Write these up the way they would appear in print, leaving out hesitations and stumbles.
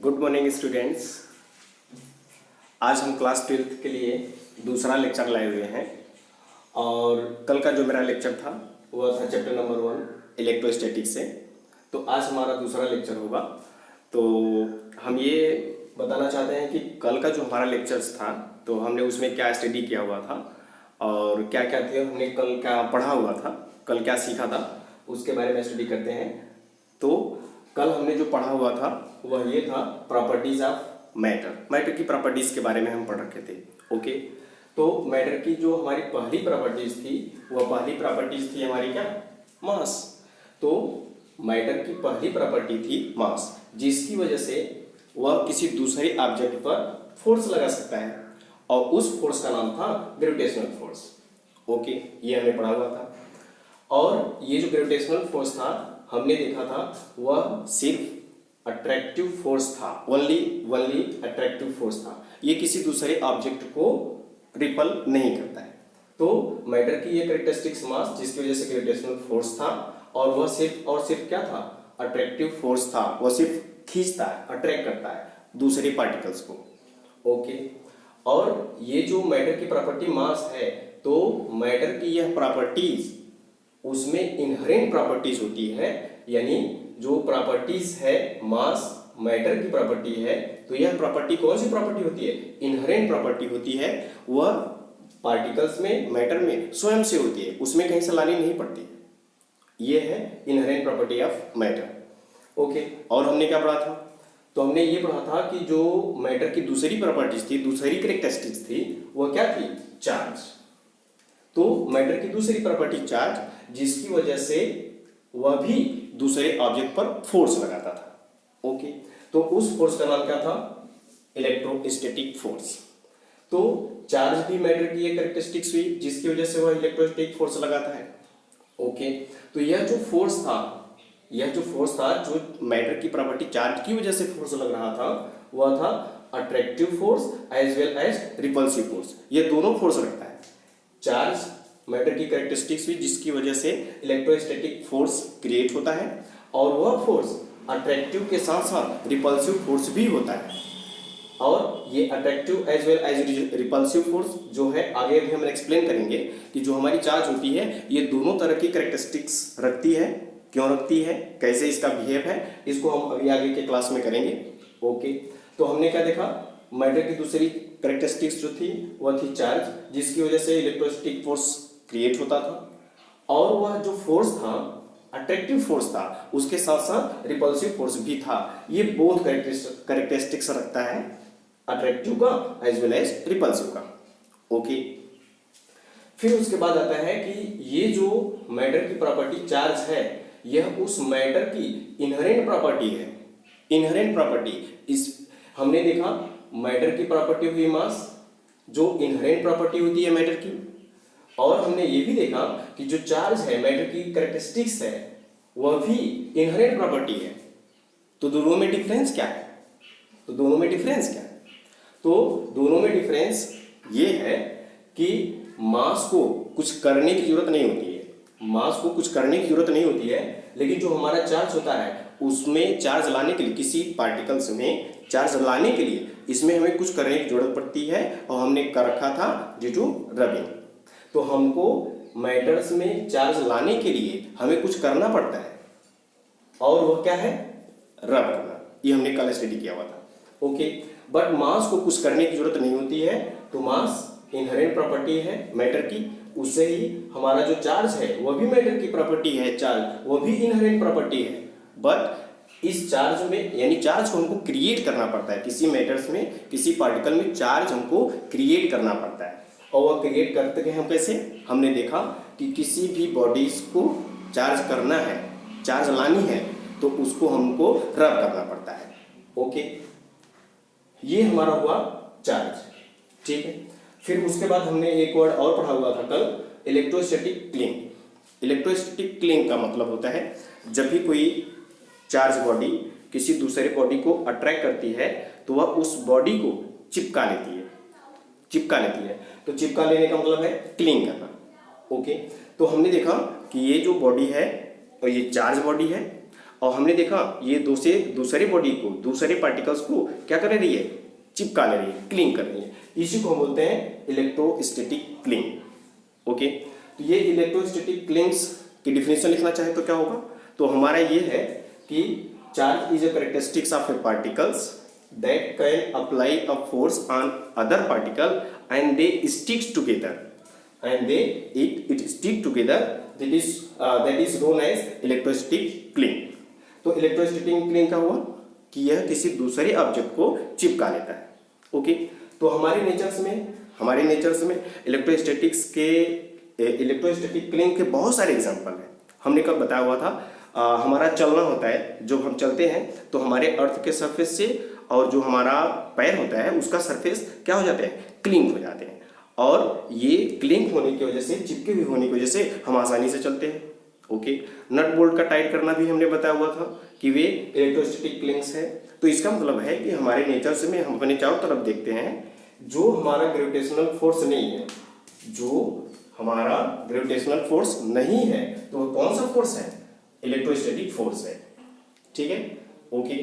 Good morning students. आज हम class 12th के लिए दूसरा लेक्चर लाए हुए हैं और कल का जो मेरा लेक्चर था वह था चैप्टर नंबर 1 इलेक्ट्रोस्टैटिक्स से। तो आज हमारा दूसरा लेक्चर होगा। तो हम ये बताना चाहते हैं कि कल का जो हमारा लेक्चर्स था तो हमने उसमें क्या स्टडी किया हुआ था और क्या क्या थे, हमने कल क्या पढ़ा हुआ था, कल क्या सीखा था, उसके बारे में स्टडी करते हैं। तो कल हमने जो पढ़ा हुआ था वह ये था प्रॉपर्टीज ऑफ मैटर की प्रॉपर्टीज के बारे में हम पढ़ रखे थे। ओके, तो मैटर की जो हमारी पहली प्रॉपर्टीज थी वह पहली प्रॉपर्टीज थी हमारी क्या, मास। तो मैटर की पहली प्रॉपर्टी थी मास, जिसकी वजह से वह किसी दूसरे ऑब्जेक्ट पर फोर्स लगा सकता है और उस फोर्स का नाम था ग्रेविटेशनल फोर्स। ओके, ये हमने पढ़ा हुआ था। और ये जो ग्रेविटेशनल फोर्स था हमने देखा था वह सिर्फ अट्रैक्टिव फोर्स था, ओनली अट्रैक्टिव फोर्स था। ये किसी दूसरे ऑब्जेक्ट को रिपल नहीं करता है। तो मैटर की ये कैरेक्टरिस्टिक्स मास, जिसकी वजह से ग्रेविटेशनल फोर्स था और वह सिर्फ क्या था, अट्रैक्टिव फोर्स था। वह सिर्फ खींचता है, अट्रैक्ट करता है दूसरे पार्टिकल्स को। ओके, और ये जो मैटर की प्रॉपर्टी मास है, तो मैटर की यह प्रॉपर्टीज उसमें इनहेरेंट प्रॉपर्टीज होती है, यानी जो प्रॉपर्टीज है मास मैटर की प्रॉपर्टी है, तो यह प्रॉपर्टी कौन सी प्रॉपर्टी होती है, इनहेरेंट प्रॉपर्टी होती है। वह पार्टिकल्स में, मैटर में स्वयं से होती है, उसमें कहीं से लानी नहीं पड़ती। यह है inherent property of matter. Okay, और हमने क्या पढ़ा था, तो हमने ये पढ़ा था कि जो मैटर की दूसरी प्रॉपर्टीज थी, दूसरी कैरेक्टरिस्टिक्स थी, वह क्या थी, चार्ज। तो मैटर की दूसरी प्रॉपर्टी चार्ज, जिसकी वजह से वह भी दूसरे ऑब्जेक्ट पर फोर्स लगाता था। ओके, तो उस फोर्स का नाम क्या था, इलेक्ट्रोस्टैटिक फोर्स। तो चार्ज भी मैटर की एक कैरेक्टरिस्टिक्स हुई, जिसकी वजह से वह इलेक्ट्रोस्टैटिक फोर्स लगाता है। ओके, तो यह जो फोर्स था, जो मैटर की प्रॉपर्टी चार्ज की वजह से फोर्स लग रहा था, वह था attractive force as well as repulsive force. ये दोनों फोर्स रखता है। चार्ज मैटर की कैरेक्टरिस्टिक्स हुई, जिसकी वजह से इलेक्ट्रोस्टैटिक फोर्स क्रिएट होता है और वह फोर्स अट्रैक्टिव के साथ साथ रिपल्सिव फोर्स भी होता है। और ये attractive as well as repulsive force जो है, आगे भी हम एक्सप्लेन करेंगे कि जो हमारी चार्ज होती है ये दोनों तरह की कैरेक्टरिस्टिक्स रखती है, क्यों रखती है, कैसे इसका बिहेव है, इसको हम अभी आगे के क्लास में करेंगे। ओके, तो हमने क्या देखा, मैटर की दूसरी कैरेक्टरिस्टिक्स जो थी वह थी चार्ज, जिसकी वजह से इलेक्ट्रोस्टैटिक फोर्स क्रिएट होता था और वह जो फोर्स था अट्रैक्टिव फोर्स था, उसके साथ साथ रिपल्सिव फोर्स भी था। ये बोथ कैरेक्टरिस्टिक्स रखता है, अट्रैक्टिव का एज वेल एज रिपल्सिव का। ओके, फिर उसके बाद आता है कि ये जो मैटर की प्रॉपर्टी चार्ज है, यह उस मैटर की इनहेरेंट प्रॉपर्टी है। इनहेरेंट प्रॉपर्टी, इस हमने देखा मैटर की प्रॉपर्टी हुई मास, जो इनहेरेंट प्रॉपर्टी होती है मैटर की। और हमने ये भी देखा कि जो चार्ज है, मैटर की कैरेक्टरिस्टिक्स है, वह भी इनहेरेंट प्रॉपर्टी है। तो दोनों में डिफरेंस क्या है, तो दोनों में डिफरेंस ये है कि मास को कुछ करने की जरूरत नहीं होती है, मास को कुछ करने की जरूरत नहीं होती है, लेकिन जो हमारा चार्ज होता है उसमें चार्ज लाने के लिए, किसी पार्टिकल्स में चार्ज लाने के लिए इसमें हमें कुछ करने की जरूरत पड़ती है। और हमने कर रखा था जो रबिंग। तो हमको मैटर्स में चार्ज लाने के लिए हमें कुछ करना पड़ता है और वह क्या है, रब करना। ये हमने कल स्टडी किया हुआ था। ओके, बट मास को कुछ करने की जरूरत नहीं होती है। तो मास इनहेरेंट प्रॉपर्टी है मैटर की, उससे ही हमारा जो चार्ज है वह भी मैटर की प्रॉपर्टी है, चार्ज वह भी इनहेरेंट प्रॉपर्टी है। बट इस चार्ज में, यानी चार्ज को हमको क्रिएट करना पड़ता है, किसी मैटर्स में, किसी पार्टिकल में चार्ज हमको क्रिएट करना पड़ता है। और वह क्रिएट करते हैं हम कैसे, हमने देखा कि किसी भी बॉडीज को चार्ज करना है, चार्ज लानी है, तो उसको हमको रब करना पड़ता है। ओके, ये हमारा हुआ चार्ज। ठीक है, फिर उसके बाद हमने एक वर्ड और पढ़ा हुआ था कल, इलेक्ट्रोस्टैटिक क्लिंग। इलेक्ट्रोस्टैटिक क्लिंग का मतलब होता है जब भी कोई चार्ज बॉडी किसी दूसरे बॉडी को अट्रैक्ट करती है तो वह उस बॉडी को चिपका लेती है। तो चिपका लेने का मतलब है क्लिंग करना। ओके, तो हमने देखा कि ये जो बॉडी है और ये चार्ज बॉडी है और हमने देखा ये दूसरे बॉडी को, दूसरे पार्टिकल्स को क्या कर रही है, चिपका ले रही है, क्लिंग कर रही है। इसी को हम बोलते हैं इलेक्ट्रोस्टैटिक क्लिंग। ओके, तो ये इलेक्ट्रोस्टैटिक क्लिंग्स की डिफिनेशन लिखना चाहे तो क्या होगा, तो हमारा ये है कि charge is a characteristics of A particles that can apply a force on other particle and they sticks together it stick together, that is known as electrostatic cling। तो इलेक्ट्रोस्टैटिक क्लिंग का हुआ कि यह किसी दूसरे ऑब्जेक्ट को चिपका लेता है। ओके, तो हमारे नेचर्स में इलेक्ट्रोस्टैटिक क्लिंग के बहुत सारे एग्जांपल हैं। हमने कब बताया हुआ था, हमारा चलना होता है, जब हम चलते हैं तो हमारे अर्थ के सरफेस से और जो हमारा पैर होता है उसका सरफेस क्या हो जाते हैं, क्लिंग हो जाते हैं, और ये क्लिंग होने की वजह से, चिपके हुए होने की वजह से हम आसानी से चलते हैं। ओके, नट बोल्ट का टाइट करना भी हमने बताया हुआ था कि वे इलेक्ट्रोस्टैटिक क्लिंग्स है। तो इसका मतलब है कि हमारे नेचर में हम अपने चारों तरफ देखते हैं, जो हमारा ग्रेविटेशनल फोर्स नहीं है, तो वो कौन सा फोर्स है, इलेक्ट्रोस्टैटिक फोर्स है। ठीक है, ओके,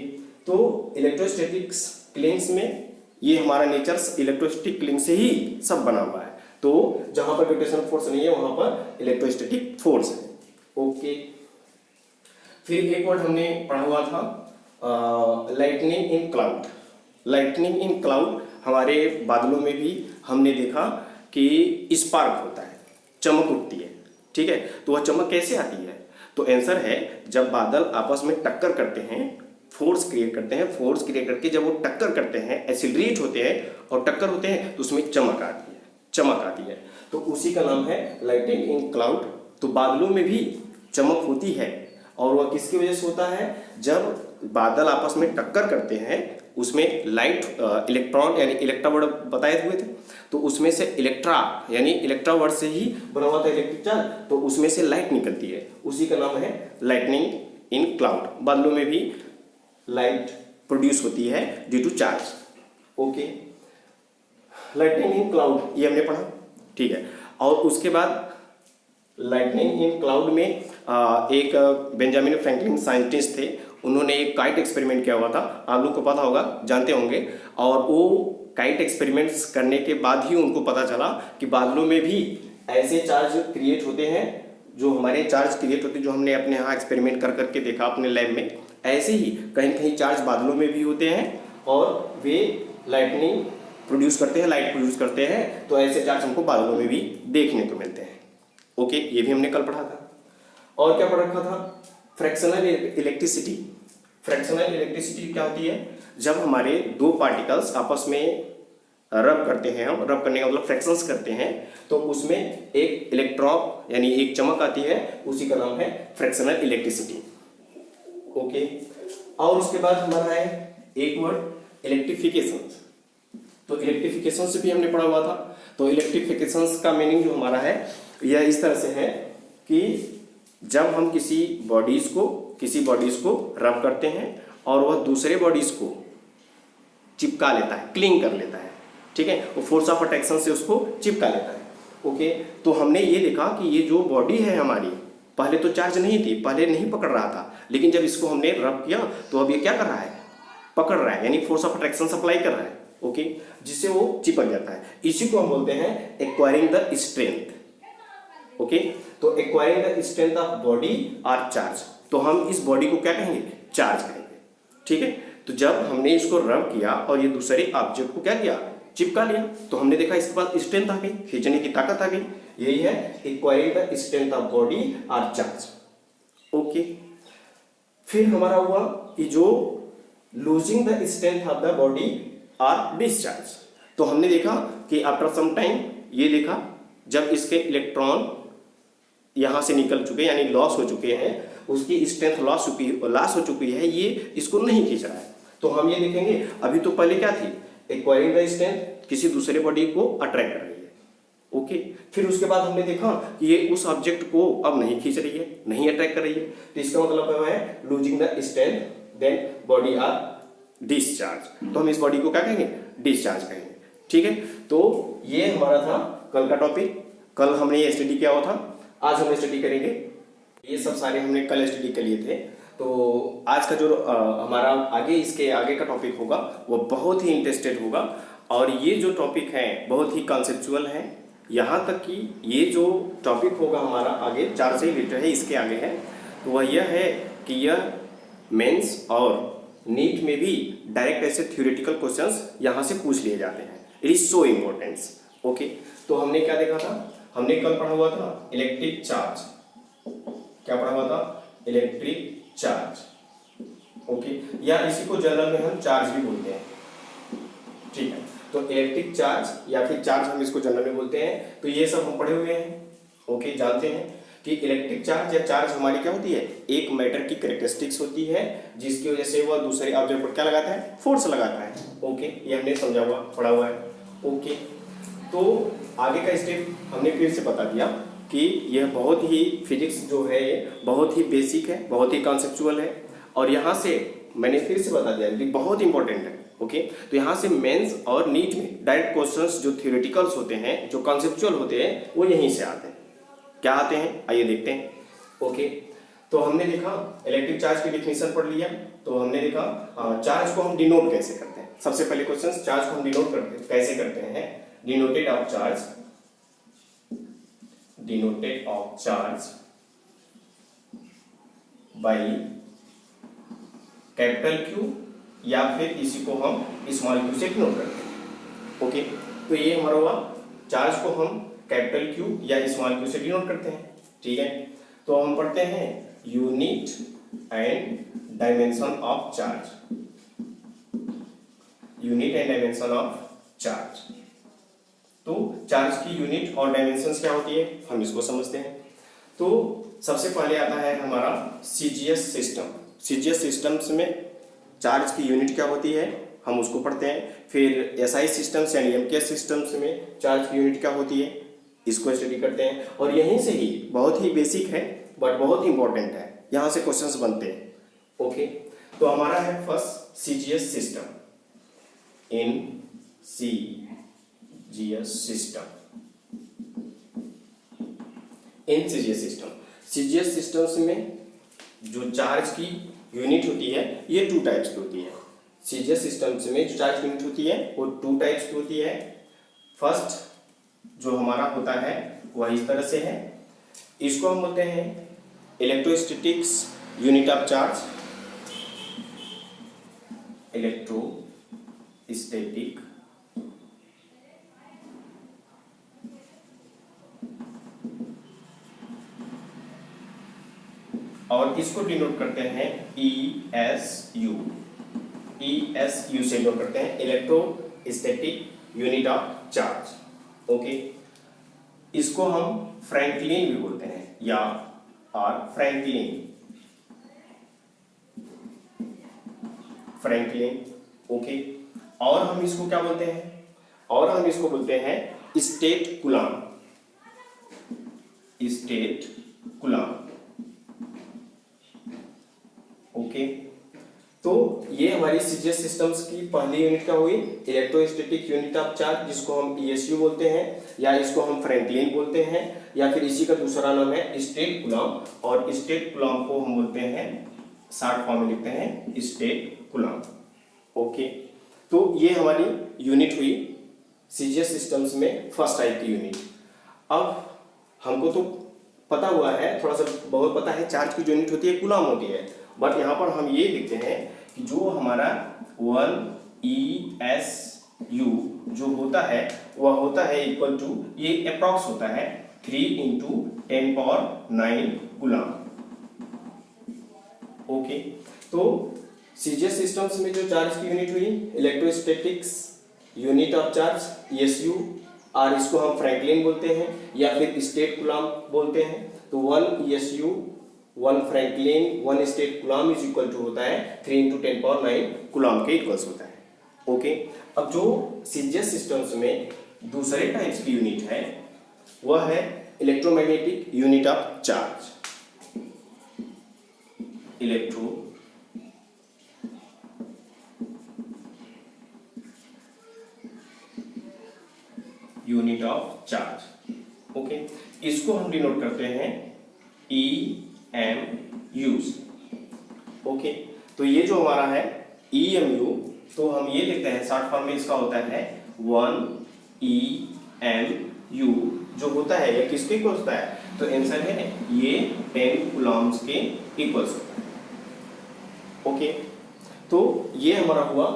तो इलेक्ट्रोस्टैटिक क्लिंग्स में ये हमारा नेचर इलेक्ट्रोस्टैटिक क्लिंग से ही सब बना हुआ है। तो जहां पर ग्रेविटेशनल फोर्स नहीं है वहां पर इलेक्ट्रोस्टैटिक फोर्स है। ओके, फिर एक वर्ड हमने पढ़ा हुआ था, लाइटनिंग इन क्लाउड। हमारे बादलों में भी हमने देखा कि स्पार्क होता है, चमक उठती है। ठीक है, तो वह चमक कैसे आती है, तो आंसर है जब बादल आपस में टक्कर करते हैं, फोर्स क्रिएट करके जब वो टक्कर करते हैं, एक्सीलरेट होते हैं और टक्कर होते हैं तो उसमें चमक आती है, तो उसी का नाम है लाइटनिंग इन क्लाउड। तो बादलों में भी चमक होती है, और वह किसकी वजह से होता है, जब बादल आपस में टक्कर करते हैं उसमें लाइट इलेक्ट्रॉन यानी इलेक्ट्रा वर्ड बताए हुए थे, तो उसमें से इलेक्ट्रा वर्ड से ही बना हुआ था इलेक्ट्रिक चार्ज, तो उसमें से लाइट निकलती है, उसी का नाम है लाइटनिंग इन क्लाउड। बादलों में भी लाइट प्रोड्यूस होती है due to charge. Okay, lightning in cloud ये हमने पढ़ा। ठीक है, और उसके बाद लाइटनिंग इन क्लाउड में एक बेंजामिन फ्रैंकलिन साइंटिस्ट थे, उन्होंने एक काइट एक्सपेरिमेंट किया हुआ था, आप लोग को पता होगा, जानते होंगे। और वो काइट एक्सपेरिमेंट्स करने के बाद ही उनको पता चला कि बादलों में भी ऐसे चार्ज क्रिएट होते हैं, जो हमारे चार्ज क्रिएट होते हैं, जो हमने अपने यहाँ एक्सपेरिमेंट कर करके देखा अपने लैब में, ऐसे ही कहीं कहीं चार्ज बादलों में भी होते हैं और वे लाइट प्रोड्यूस करते हैं, तो ऐसे चार्ज हमको बादलों में भी देखने को मिलते हैं। ओके, ये भी हमने कल पढ़ा था। और क्या पढ़ रखा था, फ्रैक्शनल इलेक्ट्रिसिटी क्या होती है, जब हमारे दो पार्टिकल्स आपस में रब करते हैं, हम रब करने का मतलब फ्रैक्शंस करते हैं, तो उसमें एक इलेक्ट्रॉन यानी एक चमक आती है, उसी का नाम है फ्रैक्शनल इलेक्ट्रिसिटी। ओके, और उसके बाद हमारा है एक वर्ड इलेक्ट्रिफिकेशन। तो इलेक्ट्रिफिकेशन से भी हमने पढ़ा हुआ था। तो इलेक्ट्रिफिकेशन का मीनिंग जो हमारा है यह इस तरह से है कि जब हम किसी बॉडीज को रब करते हैं और वह दूसरे बॉडीज को चिपका लेता है, क्लिंग कर लेता है। ठीक है, वो फोर्स ऑफ अट्रैक्शन से उसको चिपका लेता है। ओके, तो हमने ये देखा कि ये जो बॉडी है हमारी, पहले तो चार्ज नहीं थी, पहले नहीं पकड़ रहा था, लेकिन जब इसको हमने रब किया तो अब ये क्या कर रहा है, पकड़ रहा है, यानी फोर्स ऑफ अट्रैक्शन अप्लाई कर रहा है। ओके, जिससे वो चिपक जाता है। इसी को हम बोलते हैं एक्वायरिंग द स्ट्रेंथ। ओके, तो acquiring the strength of body और चार्ज, तो हम इस बॉडी को क्या कहेंगे, चार्ज कहेंगे। ठीक है, तो जब हमने इसको रब किया और ये दूसरे ऑब्जेक्ट को क्या किया, चिपका लिया, तो हमने देखा इसके पास स्ट्रेंथ आ गई, खींचने की ताकत आ गई। यही है acquiring the strength of body और चार्ज। ओके, फिर हमारा हुआ कि जो losing the strength of the body और डिस्चार्ज। तो हमने देखा कि आफ्टर सम टाइम ये देखा जब इसके इलेक्ट्रॉन यहां से निकल चुके यानी लॉस हो चुके हैं, उसकी स्ट्रेंथ लॉस हो चुकी है, ये इसको नहीं खींच रहा है। तो हम ये देखेंगे अभी तो पहले क्या थी, एक्वायरिंग द स्ट्रेंथ किसी दूसरे बॉडी को अट्रैक्ट कर रही है। ओके, फिर उसके बाद हमने देखा कि ये उस ऑब्जेक्ट को अब नहीं खींच रही है, नहीं अट्रैक्ट कर रही है, तो इसका मतलब है losing the strength then body are discharge. तो हम इस बॉडी को क्या कहेंगे, डिस्चार्ज कहेंगे। ठीक है, तो ये हमारा था कल का टॉपिक। कल हमने ये स्टडी किया हुआ था, आज हम स्टडी करेंगे। ये सब सारे हमने कल स्टडी कर लिए थे। तो आज का जो हमारा आगे इसके आगे का टॉपिक होगा वो बहुत ही इंटरेस्टेड होगा, और ये जो टॉपिक है बहुत ही कॉन्सेप्चुअल है। यहाँ तक कि ये जो टॉपिक होगा हमारा आगे 4 से रिलेटेड है, इसके आगे है, तो वह यह है कि यह मेंस और नीट में भी डायरेक्ट ऐसे थ्योरेटिकल क्वेश्चंस यहाँ से पूछ लिए जाते हैं। It is so importance. Okay, तो हमने क्या देखा था, हमने कल पढ़ा हुआ था इलेक्ट्रिक चार्ज। क्या पढ़ा हुआ था? Electric charge. ओके, या इसी को जनरल में हम चार्ज भी बोलते हैं। ठीक है, तो इलेक्ट्रिक चार्ज या फिर चार्ज हम इसको जनरल में बोलते हैं। तो ये सब हम पढ़े हुए हैं। ओके, जानते हैं कि इलेक्ट्रिक चार्ज या चार्ज हमारी क्या होती है, एक मैटर की कैरेक्टरिस्टिक्स होती है जिसकी वजह से वह दूसरे ऑब्जेक्ट पर क्या लगाता है, फोर्स लगाता है। ओके, ये हमने समझा हुआ, पढ़ा हुआ है। ओके, तो आगे का स्टेप हमने फिर से बता दिया कि यह बहुत ही फिजिक्स जो है ये बहुत ही बेसिक है, बहुत ही कॉन्सेप्चुअल है, और यहाँ से मैंने फिर से बता दिया कि बहुत इंपॉर्टेंट है। ओके, तो यहाँ से मेंस और नीट में डायरेक्ट क्वेश्चंस जो थ्योरेटिकल्स होते हैं, जो कॉन्सेप्चुअल होते हैं, वो यहीं से आते हैं। क्या आते हैं, आइए देखते हैं। ओके, तो हमने देखा इलेक्ट्रिक चार्ज की डिफिनेशन पढ़ लिया। तो हमने देखा चार्ज को हम डिनोट कैसे करते हैं। सबसे पहले क्वेश्चन, चार्ज को हम डिनोट करते कैसे करते हैं। Denoted of charge, denoted of charge by capital Q, या फिर इसी को हम स्मॉल क्यू से डिनोट करते हैं। ओके, तो ये हमारा हुआ, चार्ज को हम कैपिटल क्यू या स्मॉल क्यू से डिनोट करते हैं। ठीक है, तो हम पढ़ते हैं unit and dimension of charge, unit and dimension of charge. तो चार्ज की यूनिट और डायमेंशंस क्या होती है, हम इसको समझते हैं। तो सबसे पहले आता है हमारा सीजीएस सिस्टम। सीजीएस सिस्टम्स में चार्ज की यूनिट क्या होती है, हम उसको पढ़ते हैं। फिर एसआई सिस्टम्स यानी एमकेएस सिस्टम्स में चार्ज की यूनिट क्या होती है, इसको स्टडी करते हैं। और यहीं से ही बहुत ही बेसिक है बट बहुत इंपॉर्टेंट है, यहाँ से क्वेश्चंस बनते हैं। ओके, तो हमारा है first CGS system. In CGS system, in CGS system, CGS systems में जो चार्ज की यूनिट होती है ये 2 टाइप्स की होती है। सीजीएस सिस्टम्स में जो चार्ज की यूनिट होती है वो 2 टाइप्स की होती है। फर्स्ट जो हमारा होता है वह इस तरह से है, इसको हम बोलते हैं electrostatics unit of charge, electrostatic और इसको डिनोट करते हैं ESU, ESU से डिनोट करते हैं electrostatic unit of charge. Okay, इसको हम फ्रैंकलिन भी बोलते हैं या फ्रैंकलिन, फ्रैंकलिन। ओके, और हम इसको क्या बोलते हैं, और हम इसको बोलते हैं state Coulomb, state Coulomb. Okay, तो ये हमारी सीजीएस सिस्टम्स की पहली यूनिट क्या हुई, इलेक्ट्रोस्टैटिक यूनिट ऑफ चार्ज, जिसको हम ESU बोलते हैं या इसको हम फ्रैंकलिन बोलते हैं, या फिर इसी का दूसरा नाम है स्टेट कूलॉम। और स्टेट कूलॉम को हम बोलते हैं, शॉर्ट फॉर्म में लिखते हैं स्टेट कूलॉम। ओके, तो ये हमारी यूनिट हुई सीजीएस सिस्टम्स में फर्स्ट टाइप की यूनिट। अब हमको तो पता हुआ है, थोड़ा सा बहुत पता है, चार्ज की जो यूनिट होती है कूलॉम होती है, बट यहाँ पर हम ये लिखते हैं कि जो हमारा 1 ESU जो होता है वह होता है इक्वल टू, ये अप्रॉक्स होता है 3 × 10⁹ कूलॉम। ओके, तो सीजीएस सिस्टम्स में जो चार्ज की यूनिट हुई electrostatics unit of charge ESU, और इसको हम फ्रैंकलिन बोलते हैं या फिर स्टेट कूलॉम बोलते हैं। तो 1 ESU 1 Franklin 1 statcoulomb is equal to होता है 3 × 10⁹ कूलॉम के इक्वल्स होता है। ओके, अब जो सीजीएस सिस्टम्स में दूसरे टाइप्स की यूनिट है वह है electromagnetic unit of charge, electro unit of charge. Okay, इसको हम डिनोट करते हैं EMU। हमारा है EMU, तो हम ये लिखते हैं शॉर्ट फॉर्म में इसका होता है 1 EMU जो होता है ये किसके इक्वल होता है, तो आंसर है ये 10 कूलम्ब्स के इक्वल्स होता है। ओके, तो ये हमारा हुआ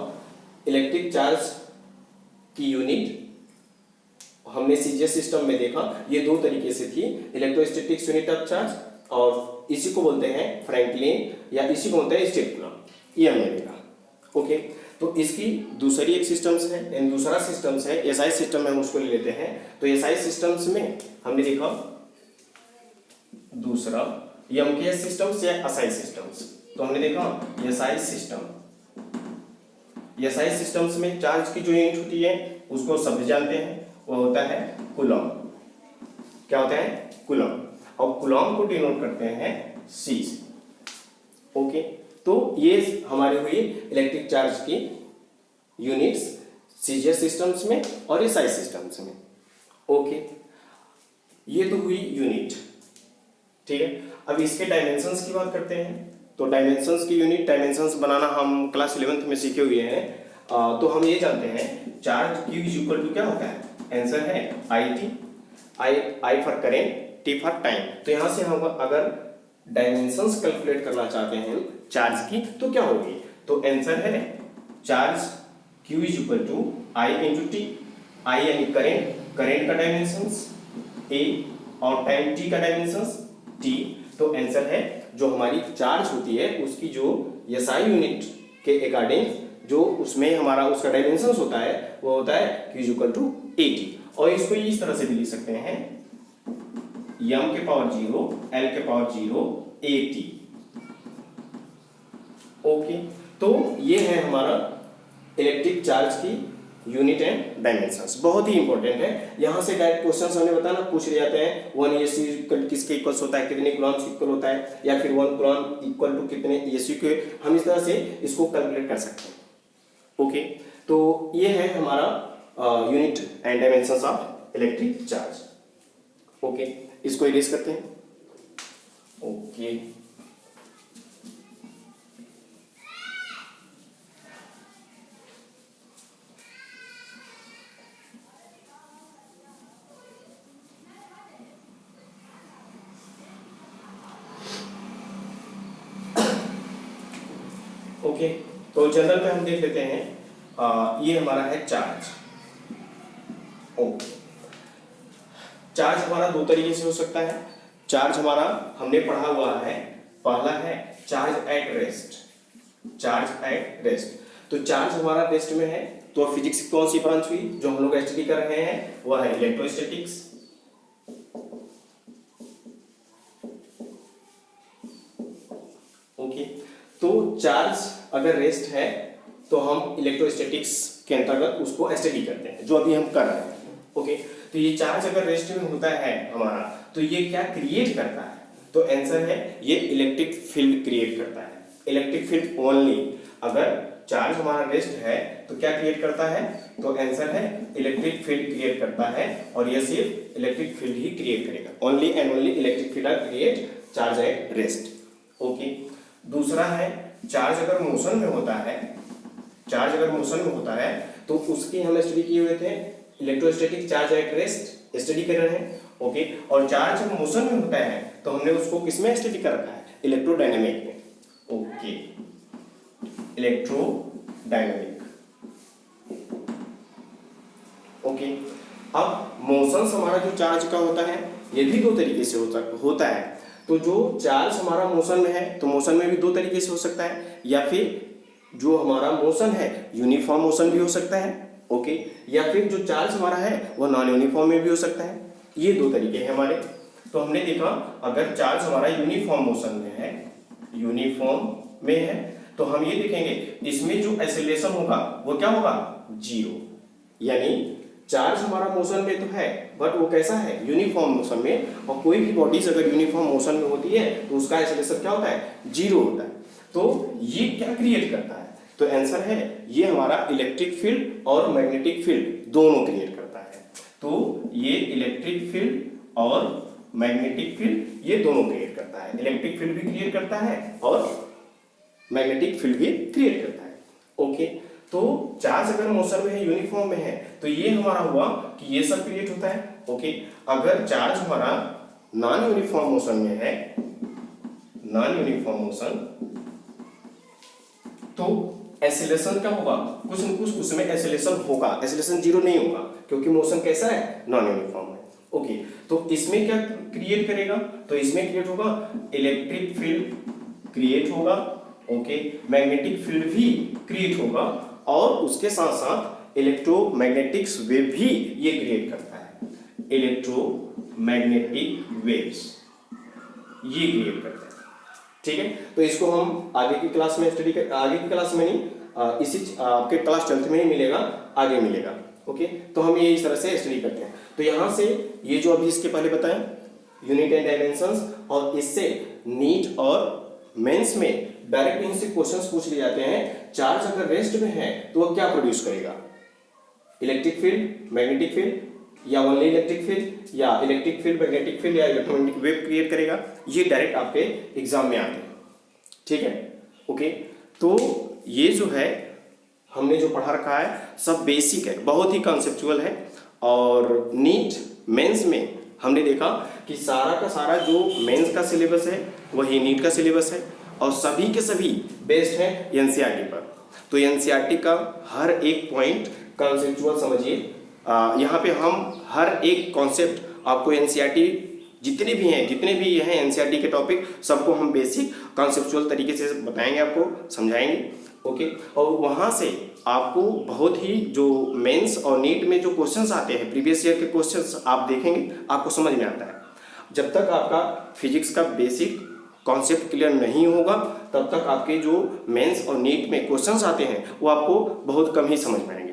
इलेक्ट्रिक चार्ज की यूनिट। हमने सीजीएस सिस्टम में देखा ये दो तरीके से थी, इलेक्ट्रोस्टैटिक्स यूनिट ऑफ चार्ज, और इसी को बोलते हैं फ्रैंकलिन या इसी को बोलते हैं स्टेट कूलम्ब, ये हमने देखा। ओके, तो इसकी दूसरी एक सिस्टम्स है, एंड दूसरा सिस्टम्स है एसआई सिस्टम में, हम उसको ले लेते हैं। तो एसआई सिस्टम्स में हमने देखा दूसरा एमकेएस सिस्टम्स या एसआई सिस्टम्स, तो हमने देखा एसआई सिस्टम। एसआई सिस्टम्स में चार्ज की जो यूनिट होती है उसको सभी जानते हैं, वो होता है कूलम्ब। क्या होता है, कूलम्ब, और कूलम्ब को डिनोट करते हैं सी से। ओके, तो ये हमारी हुई इलेक्ट्रिक चार्ज की यूनिट्स सीजीएस सिस्टम्स में और एसआई सिस्टम्स में। ओके, ये तो हुई यूनिट, ठीक है। अब इसके डायमेंशंस की बात करते हैं। तो डायमेंशंस की यूनिट, डायमेंशंस बनाना हम क्लास 11th में सीखे हुए हैं। तो हम ये जानते हैं charge Q is equal to क्या होता है, आंसर है IT, I for current, T for time. तो यहां से हम अगर डायमेंशंस कैलकुलेट करना चाहते हैं चार्ज की तो क्या होगी, तो आंसर है charge Q is equal to I into T। I यानी करेंट, करेंट का डायमेंशंस A और टाइम T का डायमेंशंस T। तो आंसर है जो हमारी चार्ज होती है उसकी जो एसआई यूनिट के अकॉर्डिंग जो उसमें हमारा उसका डायमेंशंस होता है वो होता है Q is equal to AT। और इसको इस तरह से भी लिख सकते हैं m के पावर 0 l के पावर 0 AT। ओके, तो ये है हमारा इलेक्ट्रिक चार्ज की यूनिट एंड डायमेंशंस, बहुत ही इंपॉर्टेंट है। यहां से डायरेक्ट क्वेश्चंस हमने बताना पूछ ले जाते हैं 1 ESC किसके इक्वल्स होता है, कितने कूलम्ब्स इक्वल होता है, या फिर 1 कूलम्ब इक्वल टू कितने ESC के, हम इस तरह से इसको कैलकुलेट कर सकते हैं। ओके, तो ये है हमारा unit and dimensions of electric charge. Okay, इसको इरेज करते हैं। ओके, ओके, तो जनरल पे हम देख लेते हैं ये हमारा है चार्ज। ओके, चार्ज हमारा दो तरीके से हो सकता है। चार्ज हमारा हमने पढ़ा हुआ है, पहला है charge at rest, charge at rest. तो चार्ज हमारा रेस्ट में है, तो फिजिक्स की कौन सी ब्रांच हुई जो हम लोग स्टडी कर रहे हैं, वह है इलेक्ट्रोस्टैटिक्स। ओके, तो चार्ज अगर रेस्ट है तो हम इलेक्ट्रोस्टैटिक्स के अंतर्गत उसको स्टडी करते हैं, जो अभी हम कर रहे हैं। ओके, तो ये चार्ज अगर रेस्ट में होता है हमारा तो ये क्या क्रिएट करता है, तो आंसर है ये इलेक्ट्रिक फील्ड क्रिएट करता है। इलेक्ट्रिक फील्ड ओनली, अगर चार्ज हमारा रेस्ट है तो क्या क्रिएट करता है, तो आंसर है इलेक्ट्रिक फील्ड क्रिएट करता है, और ये सिर्फ इलेक्ट्रिक फील्ड ही क्रिएट करेगा। Only and only electric field create charge at rest. Okay, दूसरा है चार्ज अगर मोशन में होता है, चार्ज अगर मोशन में होता है तो उसकी हम स्टडी किए हुए थे, electrostatic charge at rest study कर रहे हैं। ओके, और चार्ज जब मोशन में होता है तो हमने उसको किसमें स्टडी कर रखा है, इलेक्ट्रोडायनेमिक में। Okay, electrodynamic. ओके, अब मोशन हमारा जो चार्ज का होता है ये भी दो तरीके से होता है। तो जो चार्ज हमारा मोशन में है तो मोशन में भी दो तरीके से हो सकता है, या फिर जो हमारा मोशन है यूनिफॉर्म मोशन भी हो सकता है। ओके, या फिर जो चार्ज हमारा है वो नॉन यूनिफॉर्म में भी हो सकता है। ये दो तरीके हैं हमारे। तो हमने देखा अगर चार्ज हमारा यूनिफॉर्म मोशन में है, यूनिफॉर्म में है, तो हम ये देखेंगे इसमें जो एक्सेलरेशन होगा वो क्या होगा, जीरो। यानी चार्ज हमारा मोशन में तो है बट वो कैसा है, यूनिफॉर्म मोशन में। और कोई भी बॉडीज अगर यूनिफॉर्म मोशन में होती है तो उसका एक्सेलरेशन क्या होता है, जीरो होता है। तो ये क्या क्रिएट करता है, तो आंसर है ये हमारा इलेक्ट्रिक फील्ड और मैग्नेटिक फील्ड दोनों क्रिएट करता है। तो ये इलेक्ट्रिक फील्ड और मैग्नेटिक फील्ड ये दोनों क्रिएट करता है। इलेक्ट्रिक फील्ड भी क्रिएट करता है और मैग्नेटिक फील्ड भी क्रिएट करता है। ओके, तो चार्ज अगर मोशन में है, यूनिफॉर्म में है, तो ये हमारा हुआ कि ये सब क्रिएट होता है। ओके, अगर चार्ज हमारा नॉन यूनिफॉर्म मोशन में है, नॉन यूनिफॉर्म मोशन, तो एसिलेशन क्या होगा, कुछ न कुछ उसमें एसिलेशन होगा, एसिलेशन जीरो नहीं होगा क्योंकि मोशन कैसा है, नॉन यूनिफॉर्म है। ओके, तो इसमें क्या क्रिएट करेगा, तो इसमें क्रिएट होगा इलेक्ट्रिक फील्ड क्रिएट होगा। ओके, मैग्नेटिक फील्ड भी क्रिएट होगा और उसके साथ साथ इलेक्ट्रोमैग्नेटिक वेव भी ये क्रिएट करता है, इलेक्ट्रोमैग्नेटिक वेव्स ये क्रिएट करता है। ठीक है, तो इसको हम आगे की क्लास में स्टडी कर, आगे की क्लास में नहीं, इसी आपके क्लास 12th में ही मिलेगा, आगे मिलेगा। ओके, तो हम ये इस तरह से स्टडी करते हैं। तो यहाँ से ये जो अभी इसके पहले बताएं यूनिट एंड डायमेंशंस, और इससे नीट और मेंस में डायरेक्ट इनसे क्वेश्चंस पूछ लिए जाते हैं। चार्ज अगर रेस्ट में है तो वह क्या प्रोड्यूस करेगा, इलेक्ट्रिक फील्ड, मैग्नेटिक फील्ड, या ओनली इलेक्ट्रिक फील्ड, या इलेक्ट्रिक फील्ड, मैग्नेटिक फील्ड, या इलेक्ट्रोमैग्नेटिक वेव क्रिएट करेगा। ये डायरेक्ट आपके एग्जाम में आते हैं। ठीक है, ओके, तो ये जो है हमने जो पढ़ा रखा है सब बेसिक है, बहुत ही कॉन्सेप्चुअल है। और नीट मेंस में हमने देखा कि सारा का सारा जो मेंस का सिलेबस है वही नीट का सिलेबस है, और सभी के सभी बेस्ड है एनसीईआरटी पर। तो एनसीईआरटी का हर एक पॉइंट कॉन्सेप्चुअल समझिए। यहाँ पे हम हर एक कॉन्सेप्ट आपको एनसीईआरटी जितने भी हैं एनसीईआरटी के टॉपिक सबको हम बेसिक कॉन्सेप्चुअल तरीके से बताएंगे, आपको समझाएंगे। ओके, और वहाँ से आपको बहुत ही जो मेंस और नीट में जो क्वेश्चंस आते हैं, प्रीवियस ईयर के क्वेश्चंस आप देखेंगे, आपको समझ में आता है। जब तक आपका फिजिक्स का बेसिक कॉन्सेप्ट क्लियर नहीं होगा तब तक आपके जो मेंस और नीट में क्वेश्चंस आते हैं वो आपको बहुत कम ही समझ में आएंगे।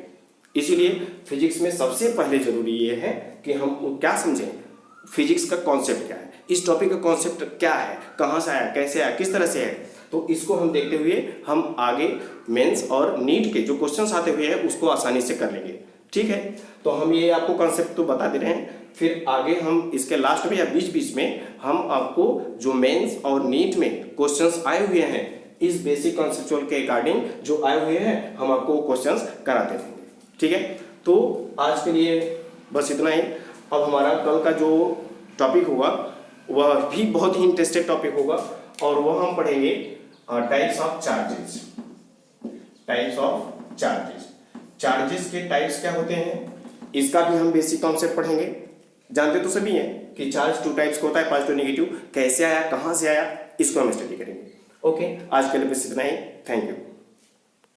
इसीलिए फिजिक्स में सबसे पहले जरूरी ये है कि हम क्या समझें, फिजिक्स का कॉन्सेप्ट क्या है, इस टॉपिक का कॉन्सेप्ट क्या है, कहाँ से आया, कैसे आया, किस तरह से है। तो इसको हम देखते हुए हम आगे मेंस और नीट के जो क्वेश्चंस आते हुए हैं उसको आसानी से कर लेंगे। ठीक है, तो हम ये आपको कॉन्सेप्ट तो बता दे रहे हैं, फिर आगे हम इसके लास्ट में या बीच बीच में हम आपको जो मेंस और नीट में क्वेश्चंस आए हुए हैं इस बेसिक कॉन्सेप्चुअल के अकॉर्डिंग जो आए हुए हैं हम आपको क्वेश्चंस कराते रहेंगे। ठीक है, तो आज के लिए बस इतना ही। अब हमारा कल का जो टॉपिक होगा वह भी बहुत ही इंटरेस्टेड टॉपिक होगा, और वह हम पढ़ेंगे types of charges. Types of charges, charges के टाइप्स क्या होते हैं इसका भी हम बेसिक कॉन्सेप्ट पढ़ेंगे। जानते तो सभी हैं कि चार्ज 2 टाइप्स का होता है, पॉजिटिव नेगेटिव, कैसे आया, कहाँ से आया, इसको हम स्टडी करेंगे। ओके, आज के लिए बस इतना ही। Thank you.